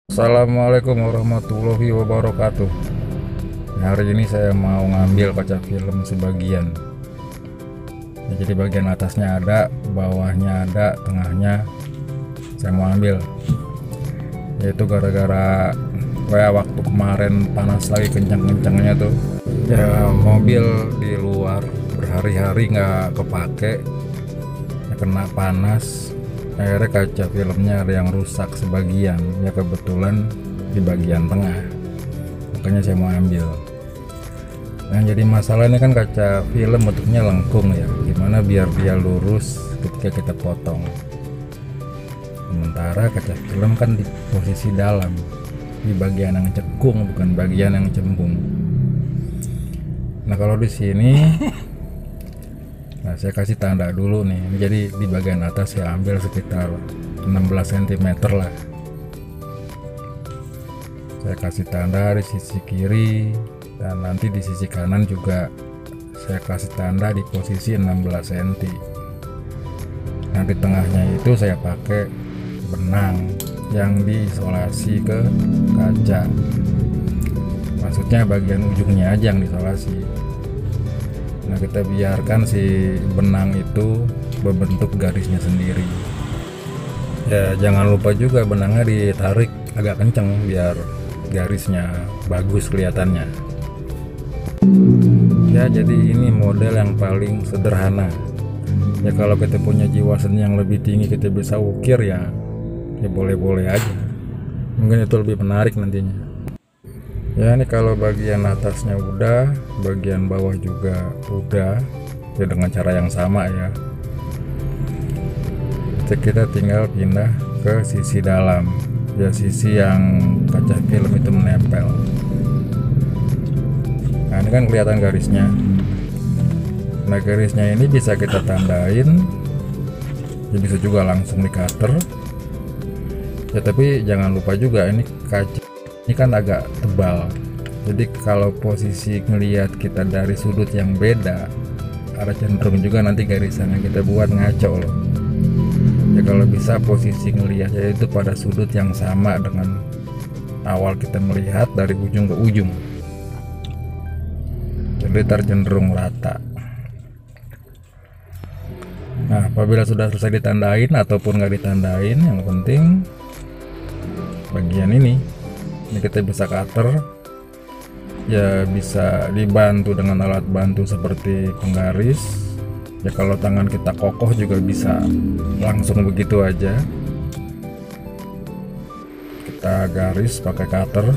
Assalamualaikum warahmatullahi wabarakatuh. Hari ini saya mau ngambil kaca film sebagian. Jadi bagian atasnya ada, bawahnya ada, tengahnya saya mau ambil. Yaitu gara-gara waktu kemarin panas lagi kencang-kencangnya tuh. Ya mobil di luar berhari-hari nggak kepake, ya kena panas. Akhirnya kaca filmnya ada yang rusak sebagian, ya kebetulan di bagian tengah, makanya saya mau ambil. Nah jadi masalahnya kan kaca film bentuknya lengkung ya, gimana biar dia lurus ketika kita potong. Sementara kaca film kan di posisi dalam, di bagian yang cekung bukan bagian yang cembung. Nah kalau di sini saya kasih tanda dulu nih. Jadi di bagian atas saya ambil sekitar 16 cm lah. Saya kasih tanda di sisi kiri dan nanti di sisi kanan juga saya kasih tanda di posisi 16 cm. Nah di tengahnya itu saya pakai benang yang diisolasi ke kaca. Maksudnya bagian ujungnya aja yang diisolasi. Nah kita biarkan si benang itu berbentuk garisnya sendiri. Ya jangan lupa juga benangnya ditarik agak kenceng biar garisnya bagus kelihatannya. Ya jadi ini model yang paling sederhana. Ya kalau kita punya jiwa seni yang lebih tinggi, kita bisa ukir ya boleh-boleh aja. Mungkin itu lebih menarik nantinya. Ya ini kalau bagian atasnya udah, bagian bawah juga udah, ya dengan cara yang sama ya. Jadi kita tinggal pindah ke sisi dalam, ya sisi yang kaca film itu menempel. Nah ini kan kelihatan garisnya. Nah garisnya ini bisa kita tandain, ya bisa juga langsung di cutter. Ya tapi jangan lupa juga ini kaca ini kan agak tebal, jadi kalau posisi ngelihat kita dari sudut yang beda, ada cenderung juga nanti garisan yang kita buat ngaco loh. Ya kalau bisa posisi ngelihatnya itu pada sudut yang sama dengan awal kita melihat dari ujung ke ujung, jadi tercenderung rata. Nah apabila sudah selesai ditandain ataupun nggak ditandain, yang penting bagian ini kita bisa cutter, ya bisa dibantu dengan alat bantu seperti penggaris. Ya kalau tangan kita kokoh juga bisa langsung begitu aja kita garis pakai cutter.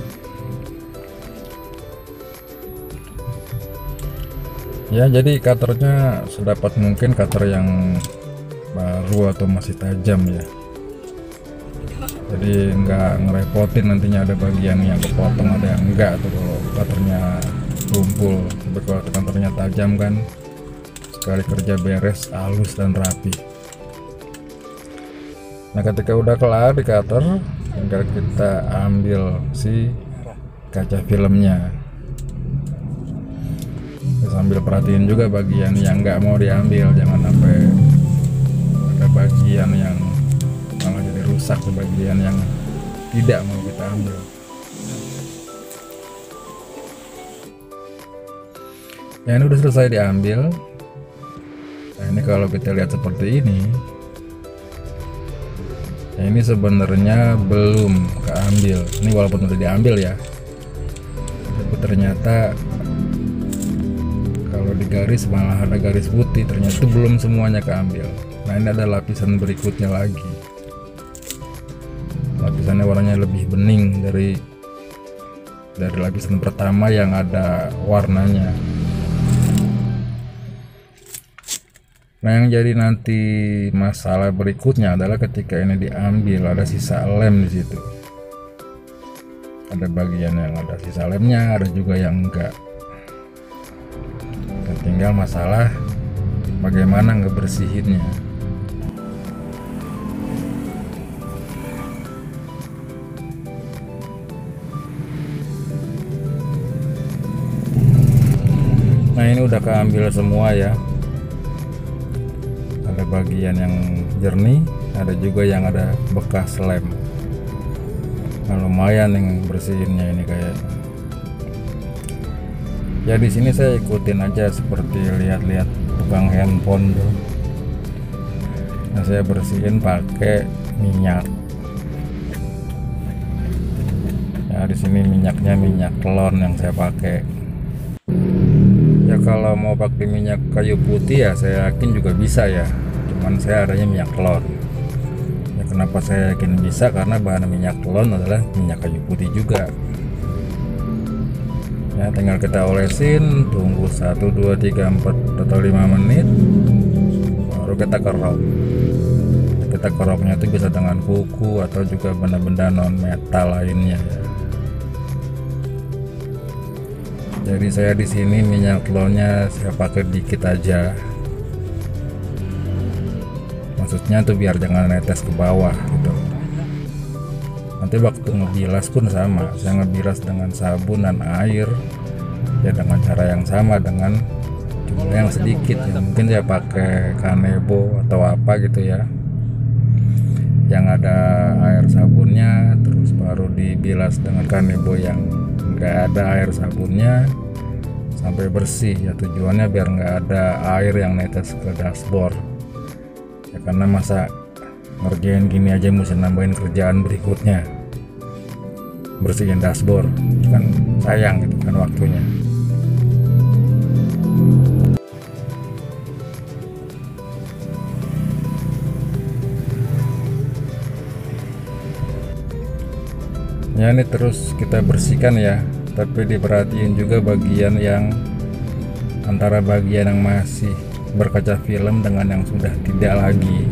Ya jadi cutternya sedapat mungkin cutter yang baru atau masih tajam ya, jadi nggak ngerepotin nantinya ada bagian yang kepotong ada yang enggak tuh kalau cutternya tumpul. Tapi kalau cutternya tajam kan sekali kerja beres, halus dan rapi. Nah ketika udah kelar di cutter, tinggal kita ambil si kaca filmnya. Sambil perhatiin juga bagian yang nggak mau diambil, jangan sampai ada bagian yang malah jadi rusak di bagian yang tidak mau kita ambil. Ya ini udah selesai diambil. Nah ini kalau kita lihat seperti ini, ya ini sebenarnya belum keambil. Ini walaupun udah diambil ya, tapi ternyata kalau di garis malah ada garis putih, ternyata belum semuanya keambil. Nah ini ada lapisan berikutnya lagi. Lapisannya warnanya lebih bening dari lapisan pertama yang ada warnanya. Nah yang jadi nanti masalah berikutnya adalah ketika ini diambil ada sisa lem di situ. Ada bagian yang ada sisa lemnya, ada juga yang enggak. Dan tinggal masalah bagaimana ngebersihinnya. Nah ini udah keambil semua ya. Ada bagian yang jernih, ada juga yang ada bekas lem. Nah, lumayan yang bersihinnya ini kayak. Ya di sini saya ikutin aja seperti lihat-lihat tukang handphone tuh. Nah, saya bersihin pakai minyak. Ya di sini minyaknya minyak telon yang saya pakai. Ya kalau mau pakai minyak kayu putih ya saya yakin juga bisa ya. Cuman saya adanya minyak telon. Ya kenapa saya yakin bisa? Karena bahan minyak telon adalah minyak kayu putih juga. Ya tinggal kita olesin, tunggu 1 2 3 4 atau 5 menit, baru kita kerok. Kita keroknya itu bisa dengan kuku atau juga benda-benda non metal lainnya ya. Jadi saya di sini minyak telurnya saya pakai dikit aja, maksudnya tuh biar jangan netes ke bawah gitu. Nanti waktu ngebilas pun sama, saya ngebilas dengan sabun dan air ya dengan cara yang sama, dengan jumlah yang sedikit ya. Mungkin saya pakai Kanebo atau apa gitu ya, yang ada air sabunnya, terus baru dibilas dengan Kanebo yang nggak ada air sabunnya sampai bersih ya. Tujuannya biar nggak ada air yang netes ke dashboard ya, karena masa ngerjain gini aja mesti nambahin kerjaan berikutnya, bersihin dashboard kan sayang gitu kan waktunya. Ya ini terus kita bersihkan ya, tapi diperhatiin juga bagian yang antara bagian yang masih berkaca film dengan yang sudah tidak lagi.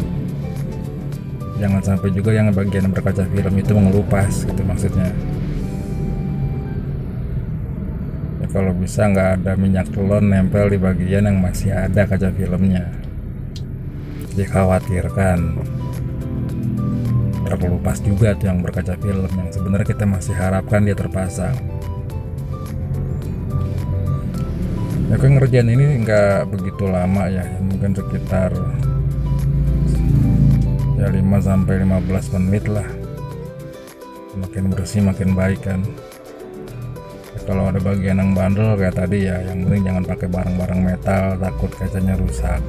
Jangan sampai juga yang bagian berkaca film itu mengelupas gitu maksudnya ya. Kalau bisa nggak ada minyak telon nempel di bagian yang masih ada kaca filmnya, dikhawatirkan terkelupas juga tuh yang berkaca film yang sebenarnya kita masih harapkan dia terpasang. Ya kan ngerjain ini nggak begitu lama ya, mungkin sekitar ya 5-15 menit lah. Makin bersih makin baik kan ya. Kalau ada bagian yang bandel kayak tadi ya, yang penting jangan pakai barang-barang metal, takut kacanya rusak.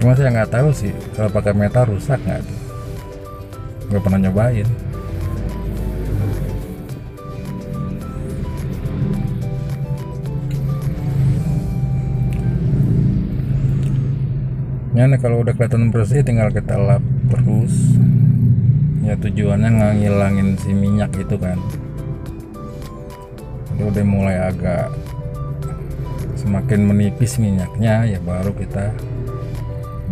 Cuma saya nggak tahu sih kalau pakai metal rusak nggak tuh, nggak pernah nyobain. Ya nih, kalau udah kelihatan bersih tinggal kita lap terus ya, tujuannya ngilangin si minyak itu kan. Jadi udah mulai agak semakin menipis minyaknya ya, baru kita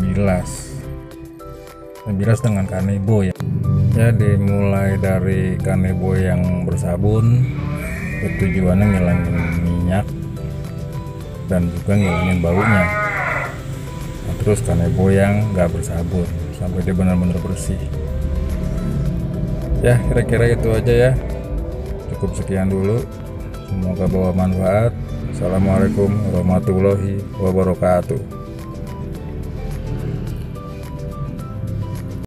bilas. Bilas dengan Kanebo ya. Ya dimulai dari Kanebo yang bersabun, tujuannya ngilangin minyak dan juga ngilangin baunya. Nah, terus Kanebo yang nggak bersabun sampai dia benar-benar bersih. Ya kira-kira itu aja ya. Cukup sekian dulu. Semoga bawa manfaat. Assalamualaikum warahmatullahi wabarakatuh.